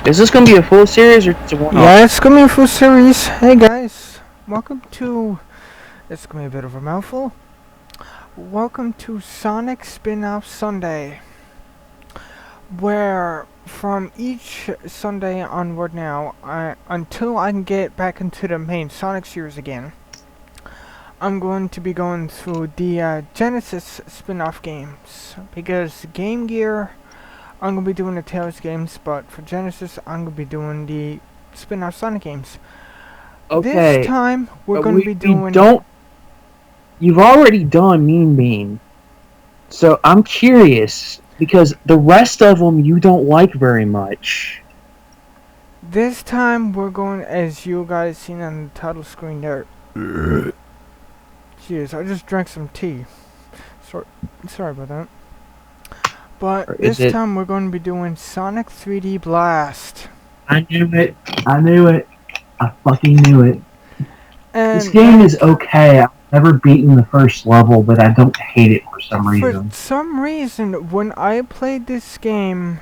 Is this gonna be a full series or just a one-off? Yeah, it's gonna be a full series. Hey guys, welcome to. It's gonna be a bit of a mouthful. Welcome to Sonic Spin-Off Sunday, where from each Sunday onward now, until I can get back into the main Sonic series again, I'm going to be going through the Genesis spin-off games because Game Gear, I'm gonna be doing the Tails games, but for Genesis, I'm gonna be doing the spin-off Sonic games. This Okay, time, we're but going to be we doing. don't. You've already done Mean Bean, so I'm curious because the rest of them you don't like very much. This time, we're going, as you guys seen on the title screen there. Jeez, I just drank some tea. Sorry about that. But Or is this it? time, we're going to be doing Sonic 3D Blast. I knew it. I knew it. I fucking knew it. This And, game like, is okay. I've never beaten the first level, but I don't hate it for some for reason. some reason, when I played this game,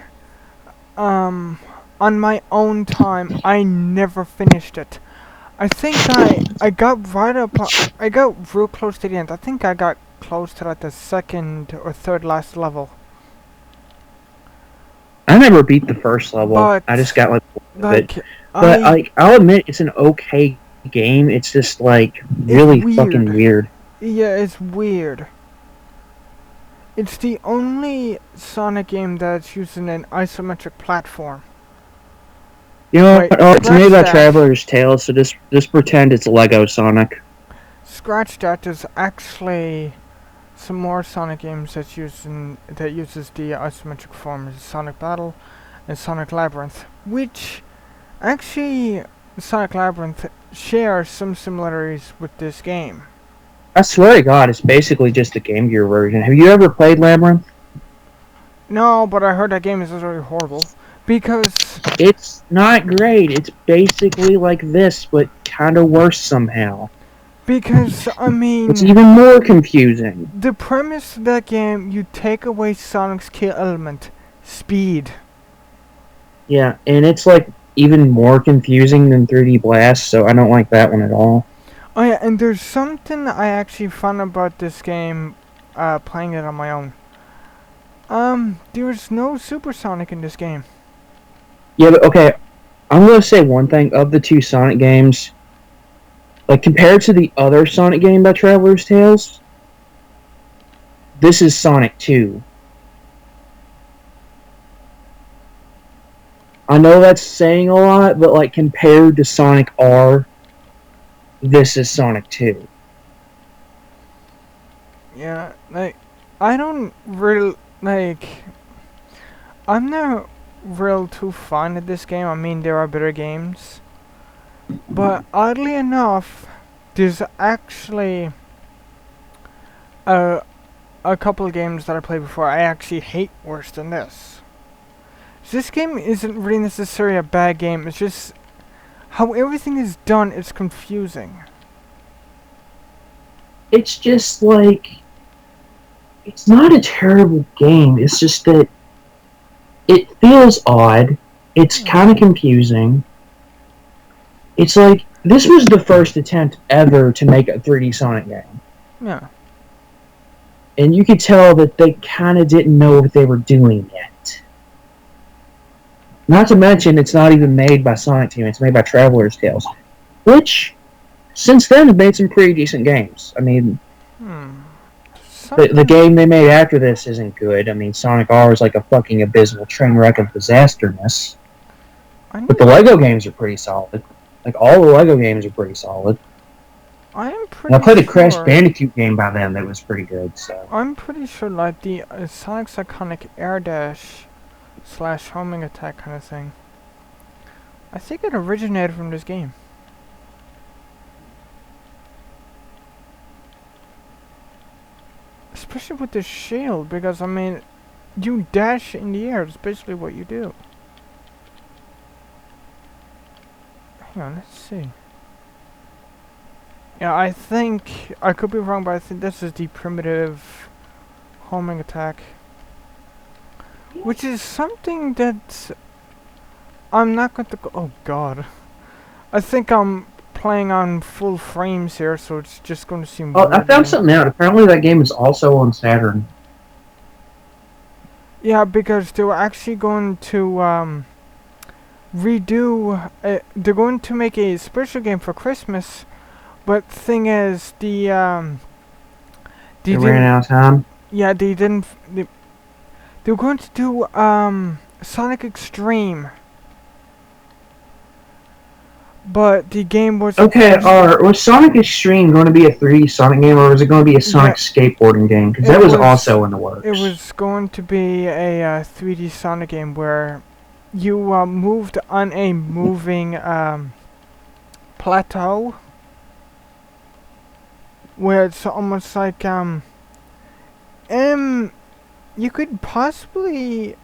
on my own time, I never finished it. I think I got right up. I got real close to the end. I think I got close to like the second or third last level. I never beat the first level. I just But got like of it. like But I, like, I'll admit it's an okay game. It's just like it's really fucking weird. weird. Yeah, it's weird. It's the only Sonic game that's using an isometric platform. You know Wait, what? Oh, it's made scratch by that. Traveler's Tales, so just pretend it's Lego Sonic. Scratch that. There's actually some more Sonic games that uses the isometric form, Sonic Battle and Sonic Labyrinth, which actually Sonic Labyrinth shares some similarities with this game. I swear to God, it's basically just the Game Gear version. Have you ever played Labyrinth? No, but I heard that game is really horrible because It's not great. It's basically like this, but kind of worse somehow. I It's mean, even more confusing. the premise of that game, you take away Sonic's key element, speed. Yeah, and it's like even more confusing than 3D Blast, so I don't like that one at all. Oh yeah, and there's something I actually found about this game, playing it on my own. There's no Supersonic in this game. Yeah, but okay, I'm gonna say one thing of the two Sonic games. Like compared to the other Sonic game by Traveler's Tales, this is Sonic 2. I know that's saying a lot, but like compared to Sonic R, this is Sonic 2. Yeah, like, I don't really, like, I'm not real too fond of this game. I mean, there are better games. But oddly enough, there's actually a, a couple of games that I played before I actually hate worse than this. This game isn't really necessarily a bad game, it's just how everything is done is confusing. It's just like it's not a terrible game. It's just that it feels odd. It's kind of confusing. It's like this was the first attempt ever to make a 3D Sonic game. Yeah. And you could tell that they kind of didn't know what they were doing yet. Not to mention, it's not even made by Sonic Team. It's made by Traveler's Tales, which, since then, have made some pretty decent games. I mean, the game they made after this isn't good. I mean, Sonic R is like a fucking abysmal train wreck of disasterness. But the Lego games are pretty solid. Like, all the Lego games are pretty solid. I'm pretty And I played a Crash Bandicoot game by them that was pretty good, so. I'm pretty sure, like, the Sonic's iconic air dash / homing attack kind of thing, I think it originated from this game. Especially with the shield, because, I mean, you dash in the air, it's basically what you do. Hang on, let's see. Yeah, I think, I could be wrong, but I think this is the primitive homing attack. Which is something that I'm not going to go. Oh God. I think I'm playing on full frames here, so it's just going to seem Oh, weird I to found me. something out. Apparently that game is also on Saturn. Yeah, because they were actually going to redo. They're going to make a special game for Christmas, but thing is, they It ran didn't. out of time. Yeah, they didn't. They were going to do Sonic Extreme, but the game was Okay, unfortunately. was Sonic Extreme going to be a 3D Sonic game, or was it going to be a Yeah, Sonic skateboarding game? Because it that was was. also in the It works. was going to be a 3D Sonic game where you moved on a moving plateau, where it's almost like you could possibly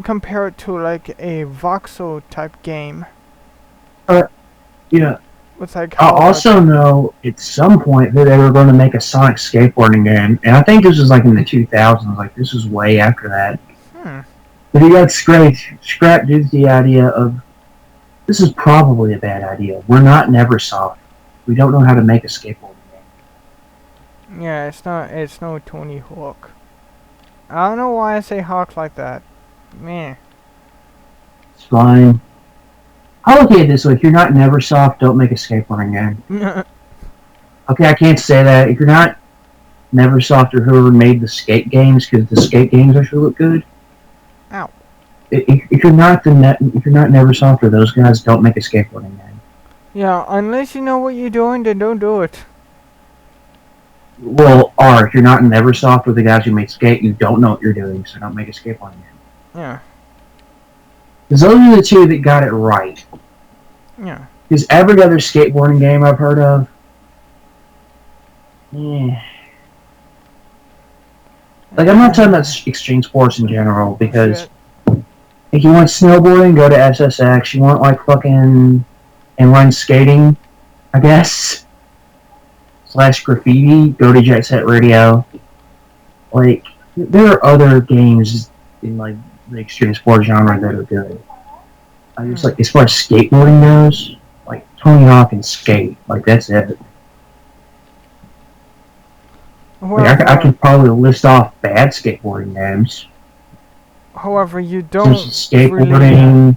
compare it to like a voxel type game Uh, yeah. with like I how also know at some point that they were going to make a Sonic skateboarding game, and I think this was like in the 2000s. Like this was way after that. hmm But he got scrapped due to the idea of this is probably a bad idea. We're not Neversoft. We don't know how to make a skateboarding game. yeah, it's no Tony Hawk. I don't know why I say Hawk like that. Meh. It's fine. I'll look at it this way. If you're not Neversoft, don't make a skateboarding game. Okay, I can't say that. If you're not Neversoft or whoever made the skate games, because the skate games actually look good. Ow. If you're not if you're not Neversoft or those guys, don't make a skateboarding game. Yeah, unless you know what you're doing, then don't do it. Well, or if you're not Neversoft or the guys who made skate, you don't know what you're doing, so don't make a skateboarding game. Yeah. Because those are the two that got it right. Yeah. Because every other skateboarding game I've heard of, yeah. Like, I'm not talking about extreme sports in general, because if you want snowboarding, go to SSX. You want, like, fucking inline skating, I guess, / graffiti, go to Jet Set Radio. Like, there are other games in, like, the extreme sport genre that are good. I just, like, as far as skateboarding goes, like, Tony Hawk and Skate, like, that's it. Like, I could probably list off bad skateboarding games. However, you don't Skateboarding,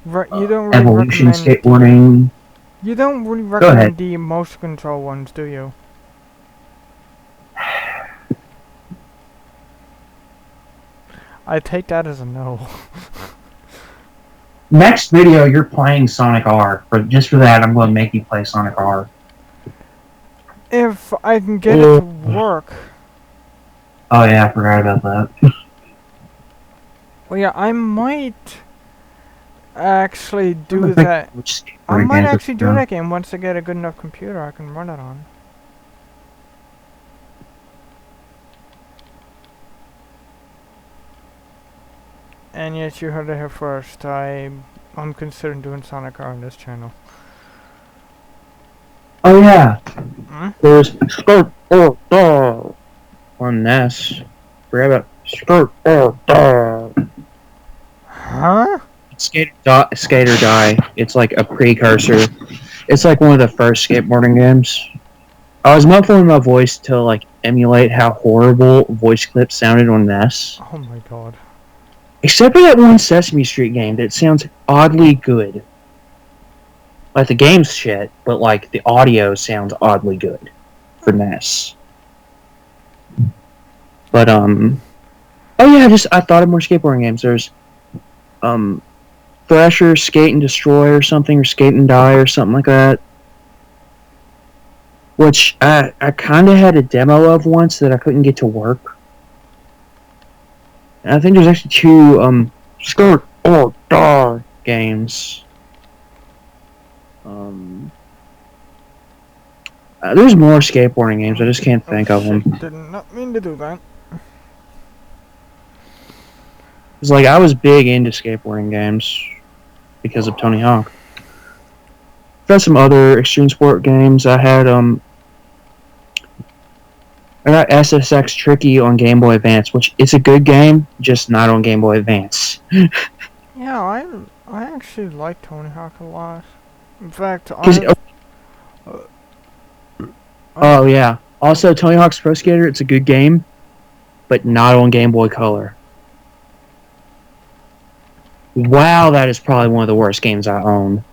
you don't really Evolution recommend skateboarding. you don't really Go ahead. recommend the motion control ones, do you? I take that as a no. Next video, you're playing Sonic R. Just for that, I'm going to make you play Sonic R. If I can get it to work. Oh yeah, I forgot about that. Well, yeah, I might actually do that. I might actually do that game once I get a good enough computer I can run it on. And yes, you heard it here first. I'm considering doing Sonic R on this channel. Oh yeah, Hmm? there's Skirt on NES. Forgot about Skirt Huh? Skater Die. It's like a precursor. It's like one of the first skateboarding games. I was muffling my voice to like emulate how horrible voice clips sounded on NES. Oh my god. Except for that one Sesame Street game that sounds oddly good. Like the game's shit, but like the audio sounds oddly good for NES. But oh yeah, I thought of more skateboarding games. There's Thrasher, Skate and Destroy or something, or Skate and Die or something like that. Which I kind of had a demo of once that I couldn't get to work. And I think there's actually 2 Skirt or Die games. There's more skateboarding games. I just can't think of them. Did not mean to do that. It's like I was big into skateboarding games because of Tony Hawk. I've got some other extreme sport games. I got SSX Tricky on Game Boy Advance, which is a good game, just not on Game Boy Advance. Yeah, I actually like Tony Hawk a lot. In fact, Cause uh, oh I've yeah. Also, Tony Hawk's Pro Skater, it's a good game, but not on Game Boy Color. Wow, that is probably one of the worst games I own.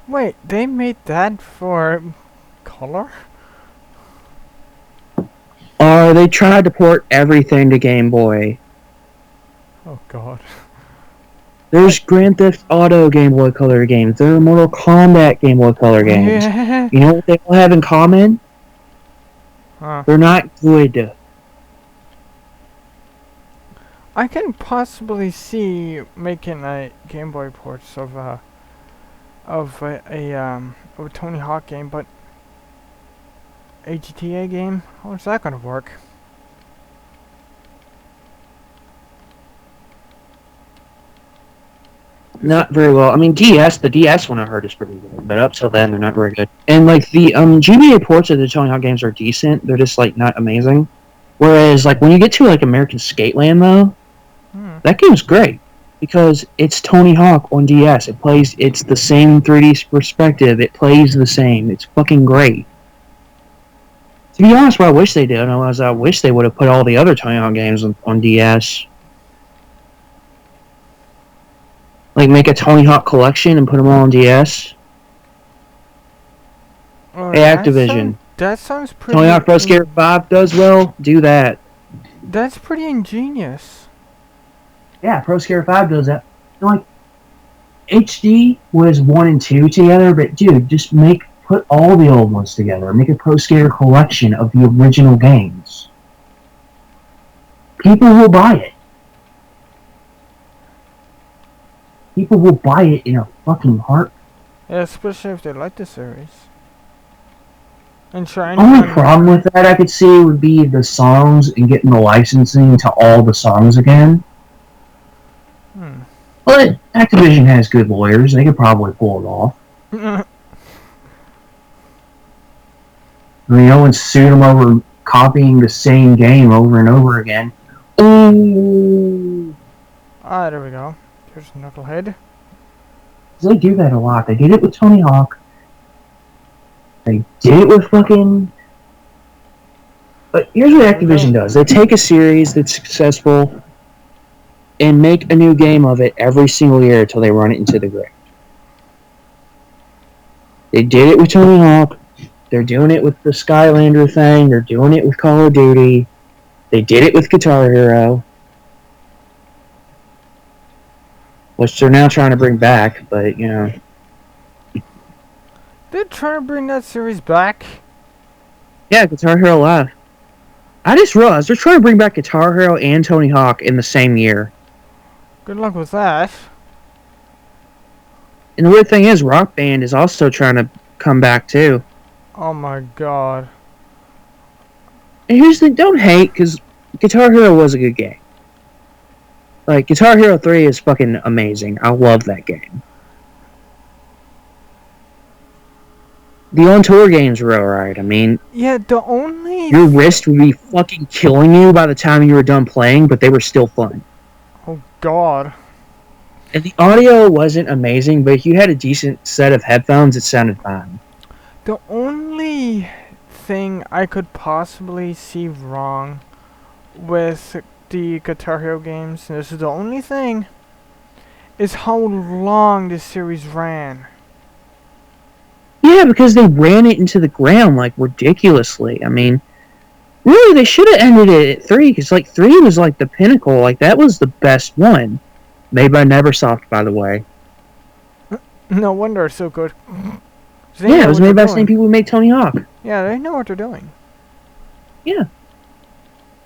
wait. They made that for color? They tried to port everything to Game Boy. Oh God. There's Grand Theft Auto Game Boy Color games. There are Mortal Kombat Game Boy Color games. Yeah. You know what they all have in common? Huh. They're not good. I can possibly see making a Game Boy ports of a Tony Hawk game, but a GTA game? How's that gonna work? Not very well. I mean, the DS one I heard is pretty good, but up till then, they're not very good. And like the GBA ports of the Tony Hawk games are decent. They're just like not amazing. Whereas like when you get to like American Skateland though, Hmm. that game's great because it's Tony Hawk on DS. It plays. It's the same 3D perspective. It plays the same. It's fucking great. To be honest, what I wish they did was I wish they would have put all the other Tony Hawk games on DS. Like make a Tony Hawk collection and put them all on DS. Oh, Hey, Activision. that sounds pretty. Tony Hawk Pro Skater 5 does well. Do that. That's pretty ingenious. Yeah, Pro Skater 5 does that. Like HD was 1 and 2 together, but dude, just put all the old ones together. Make a Pro Skater collection of the original games. People will buy it. People will buy it in a fucking heart. Yeah, especially if they like the series. And try Only problem with that I could see would be the songs and getting the licensing to all the songs again. Hmm. But Activision has good lawyers. They could probably pull it off. I mean, no one sued them over copying the same game over and over again. Ooh. Ah, there we go. There's Knucklehead. They do that a lot. They did it with Tony Hawk. They did it with fucking... But here's what Activision does. They take a series that's successful and make a new game of it every single year until they run it into the ground. They did it with Tony Hawk. They're doing it with the Skylander thing. They're doing it with Call of Duty. They did it with Guitar Hero. Which they're now trying to bring back, but, you know. They're trying to bring that series back. Yeah, Guitar Hero Live. I just realized they're trying to bring back Guitar Hero and Tony Hawk in the same year. Good luck with that. And the weird thing is, Rock Band is also trying to come back, too. Oh my god. And here's the thing, don't hate, because Guitar Hero was a good game. Like, Guitar Hero 3 is fucking amazing. I love that game. The on-tour games were alright. I mean, Yeah, the only... your wrist would be fucking killing you by the time you were done playing, but they were still fun. Oh god. And the audio wasn't amazing, but if you had a decent set of headphones, it sounded fine. The only thing I could possibly see wrong with the Guitar Hero games, and this is the only thing, is how long this series ran. Yeah, because they ran it into the ground, like, ridiculously. I mean, really, they should have ended it at 3, because, like, 3 was, like, the pinnacle. Like, that was the best one. Made by Neversoft, by the way. No wonder it's so good. Yeah, it was made by the same people who made Tony Hawk. Yeah, they know what they're doing. Yeah.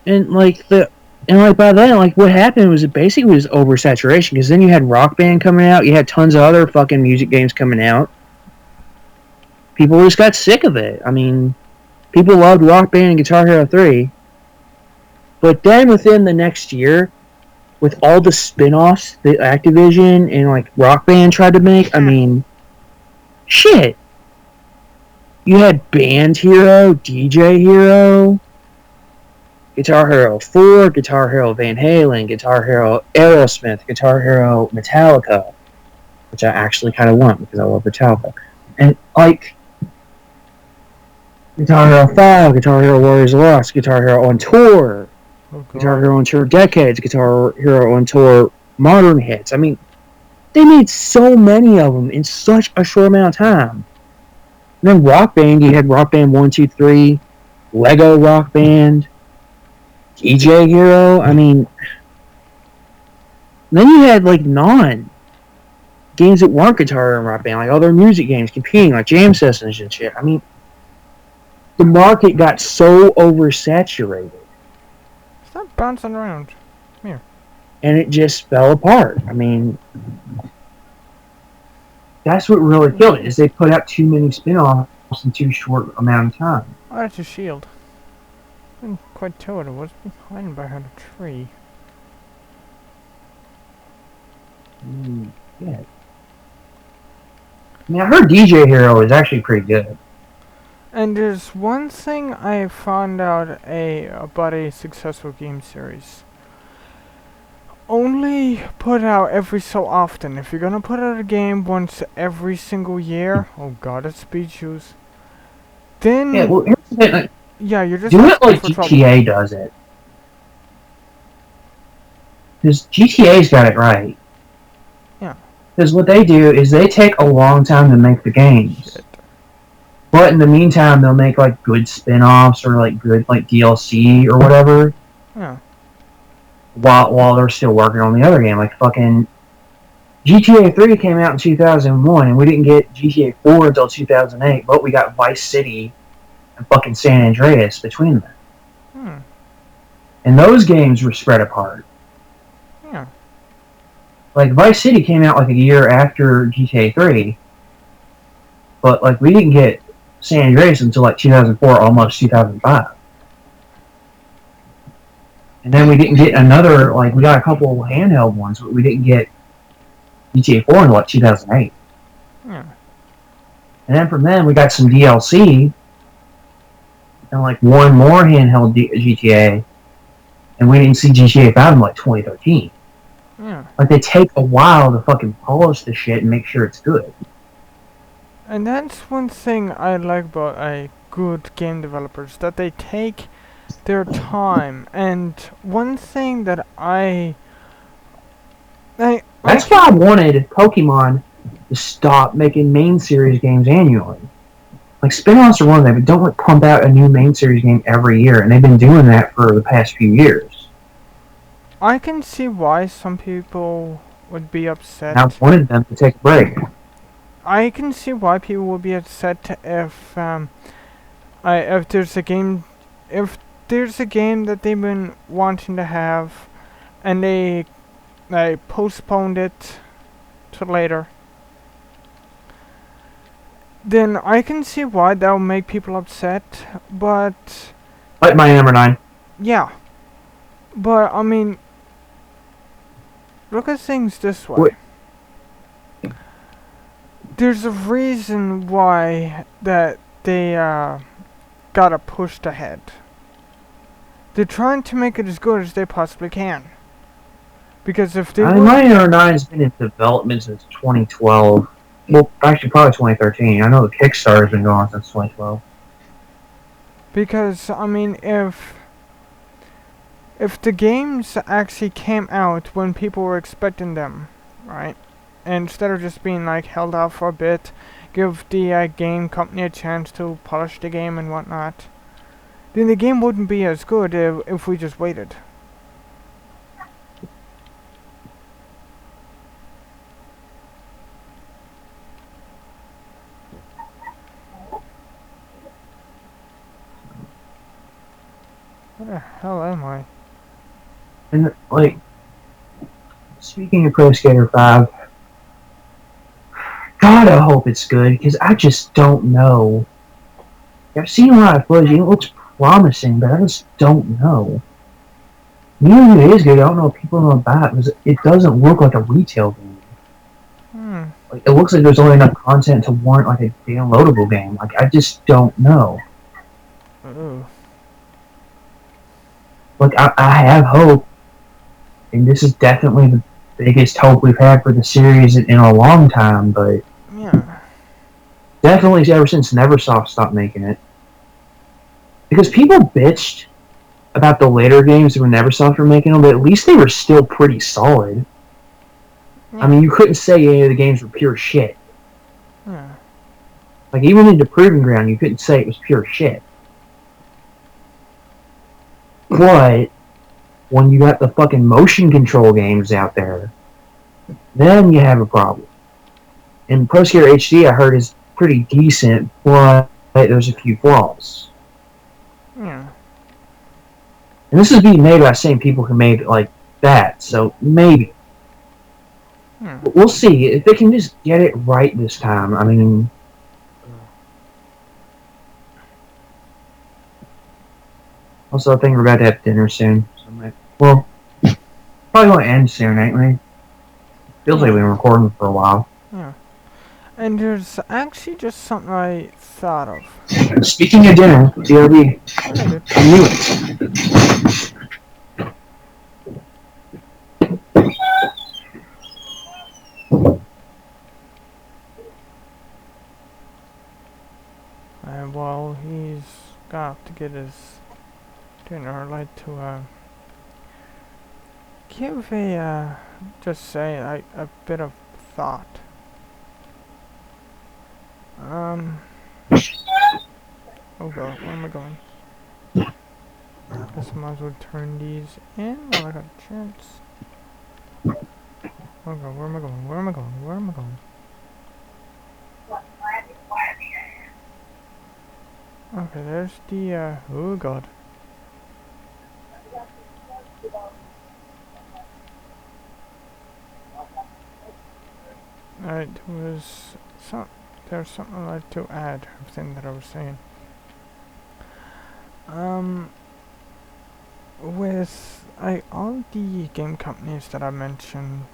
And, like, by then, like, what happened was it basically was oversaturation, because then you had Rock Band coming out, you had tons of other fucking music games coming out. People just got sick of it. I mean, people loved Rock Band and Guitar Hero 3. But then within the next year, with all the spin-offs that Activision and, like, Rock Band tried to make, I mean, shit. You had Band Hero, DJ Hero. Guitar Hero 4, Guitar Hero Van Halen, Guitar Hero Aerosmith, Guitar Hero Metallica, which I actually kind of want because I love Metallica. And like Guitar Hero 5, Guitar Hero Warriors Lost, Guitar Hero on Tour, Oh Guitar god. Hero on Tour Decades, Guitar Hero on Tour Modern Hits. I mean, they made so many of them in such a short amount of time. And then Rock Band, you had Rock Band 1, 2, 3, Lego Rock Band, DJ Hero. I mean, then you had like non games that weren't Guitar Hero and Rock Band, like other music games competing, like Jam Sessions and shit. I mean, the market got so oversaturated. Stop bouncing around. And it just fell apart. I mean, that's what really killed it, is they put out too many spin-offs in too short amount of time. Oh, that's a shield. I didn't quite tell what it was behind a tree. Yeah. I mean, I heard DJ Hero is actually pretty good. And there's one thing I found out about a successful game series. Only put out every so often. If you're gonna put out a game once every single year, oh god, it's speed shoes. Then Yeah, well, here's the thing, like, yeah, you're just do it asking like for GTA does it. Because GTA's got it right. Yeah. Because what they do is they take a long time to make the games. Shit. But in the meantime, they'll make like good spin-offs or like good like DLC or whatever. Yeah. While they're still working on the other game, like fucking GTA 3 came out in 2001, and we didn't get GTA 4 until 2008, but we got Vice City and fucking San Andreas between them. Hmm. And those games were spread apart. Yeah. Like Vice City came out like a year after GTA 3, but like we didn't get San Andreas until like 2004, almost 2005. And then we didn't get another, like, we got a couple handheld ones, but we didn't get GTA 4 until, like, 2008. Yeah. And then from then, we got some DLC, and, like, one more handheld GTA, and we didn't see GTA 5 in, like, 2013. Yeah. Like, they take a while to fucking polish the shit and make sure it's good. And that's one thing I like about a good game developers, that they take their time. And one thing that That's why I wanted Pokemon to stop making main series games annually. Like, spin-offs are one thing, but don't like pump out a new main series game every year, and they've been doing that for the past few years. I can see why some people would be upset. And I wanted them to take a break. I can see why people would be upset if there's a game that they've been wanting to have, and they postponed it to later. Then I can see why that will make people upset, but Like my number 9. yeah. But I mean, look at things this way. There's a reason why that they got it pushed ahead. They're trying to make it as good as they possibly can. Because if they my number 9 has been in development since 2012. Well, actually, probably 2013. I know the Kickstarter's been going on since 2012. Because I mean, if the games actually came out when people were expecting them, right? And instead of just being like held off for a bit, give the game company a chance to polish the game and whatnot, then the game wouldn't be as good if we just waited. Where the hell am I? And, like, speaking of Pro Skater 5, God, I hope it's good, because I just don't know. I've seen a lot of footage, and it looks promising, but I just don't know. Even if it is good, I don't know if people know about it, because it doesn't look like a retail game. Like, it looks like there's only enough content to warrant, like, a downloadable game. Like, I just don't know. Ooh. Like, I have hope, and this is definitely the biggest hope we've had for the series in a long time, but Yeah. definitely ever since Neversoft stopped making it. Because people bitched about the later games when Neversoft were making them, but at least they were still pretty solid. I mean, you couldn't say any of the games were pure shit. Yeah. Like, even into Proving Ground, you couldn't say it was pure shit. But when you got the fucking motion control games out there, then you have a problem. And Pro Skater HD, I heard, is pretty decent, but there's a few flaws. Yeah. And this is being made by the same people who made it like that, so maybe. Yeah. We'll see. If they can just get it right this time, I mean... Also, I think we're about to have dinner soon. So well, probably going to end soon, ain't we? Feels like we've been recording for a while. Yeah. And there's actually just something I thought of. Speaking of dinner, DRB, Okay, dude. I knew it. And while he's got to get his dinner, I'd like to give just say a bit of thought. Oh god, where am I going? Guess I might as well turn these in while I got a chance. Oh god, where am I going? Where am I going? Where am I going? Okay, there's the, oh god. Alright, there's something I'd like to add, everything that I was saying. With all the game companies that I mentioned,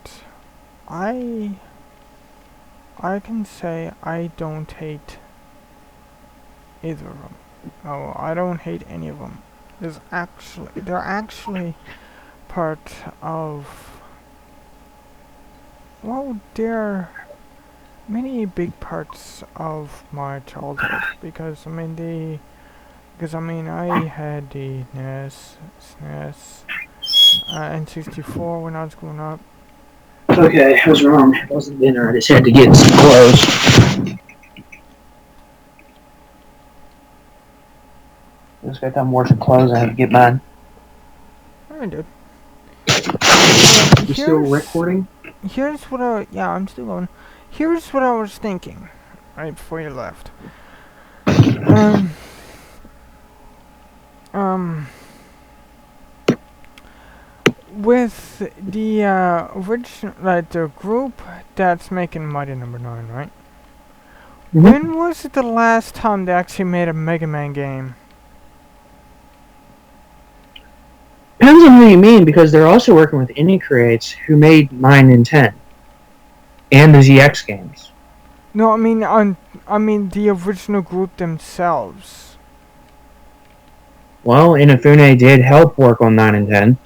I can say I don't hate either of them. Oh, I don't hate any of them. They're actually part of, well, they're many big parts of my childhood, because I had the NES, SNES, N64 when I was growing up. Okay, I was wrong. It wasn't dinner. I just had to get some clothes. I just got done washing clothes. I had to get mine. I did. You still recording? Here's what I'm still going. Here's what I was thinking, right before you left. With the original, like the group that's making Mighty Number 9, right? Mm-hmm. When was it the last time they actually made a Mega Man game? Depends on who you mean, because they're also working with Indie Creates, who made 9 and 10. And the ZX games. No, I mean the original group themselves. Well, Inafune did help work on 9 and 10.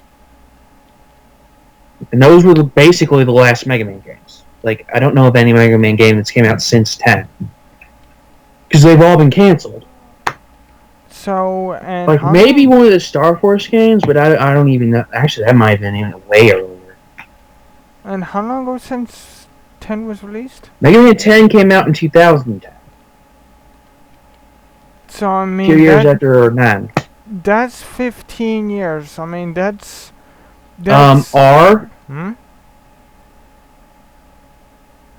And those were basically the last Mega Man games. Like, I don't know of any Mega Man game that's came out since 10. Because they've all been canceled. So, and like, maybe one of the Star Force games, but I don't even know. Actually, that might have been even way earlier. And how long ago since 10 was released? Mega Man 10 came out in 2010. So, I mean... 2 years after 9. That's 15 years. I mean, that's...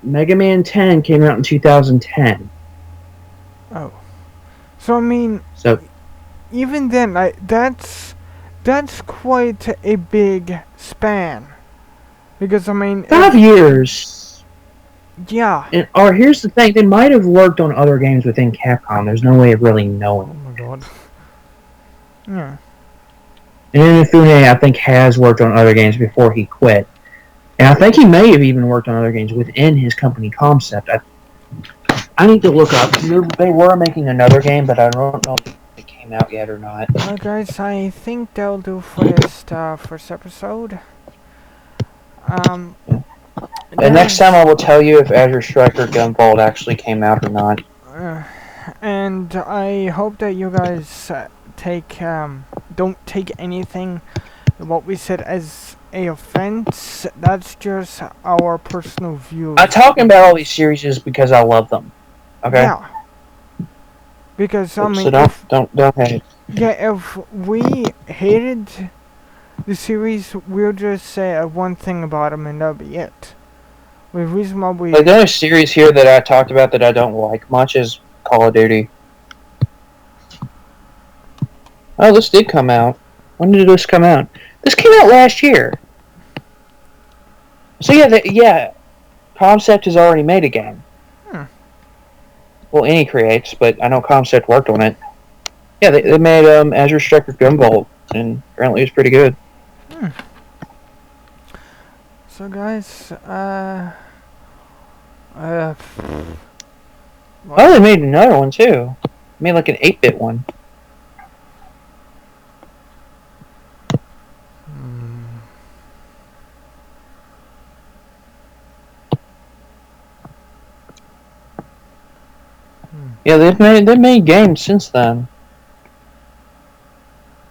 Mega Man 10 came out in 2010. Oh. So, I mean... So... Even then, that's quite a big span. Because, I mean... 5 years! Yeah. And, here's the thing, they might have worked on other games within Capcom. There's no way of really knowing. Oh my god. Yeah. And Inafune, I think, has worked on other games before he quit. And I think he may have even worked on other games within his company concept. I need to look up. They were making another game, but I don't know if it came came out yet or not. Well, guys, I think that'll do for this first episode. Um, And next time I will tell you if Azure Striker Gunvolt actually came out or not. And I hope that you guys don't take anything what we said as a offense. That's just our personal views. I'm talking about all these series because I love them. Okay. Yeah. Because I mean, so don't hate. Yeah, if we hated the series, we'll just say one thing about them and that'll be it. The reason why we... Like, the only series here that I talked about that I don't like much is Call of Duty. Oh, this did come out. When did this come out? This came out last year. So yeah, Concept has already made a game. Well, Any creates, but I know Concept worked on it. Yeah, they made Azure Striker Gunvolt, and apparently it was pretty good. So guys, oh, they made another one too. They made like an 8-bit one. Yeah, they've made games since then.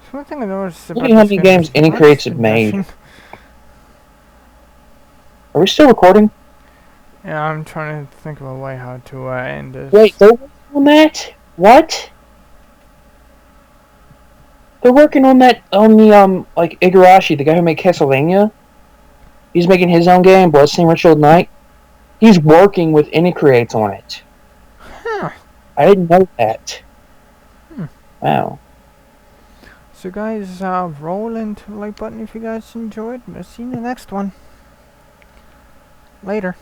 So one thing I noticed about look at how many games Any creates have made. Are we still recording? Yeah, I'm trying to think of a way how to end this. Wait, they're working on that? What? They're working on that on the like Igarashi, the guy who made Castlevania. He's making his own game, Bloodstained Ritual of Night. He's working with Any creates on it. Huh. I didn't know that. Wow. So guys, roll into the like button if you guys enjoyed. I'll see you in the next one. Later.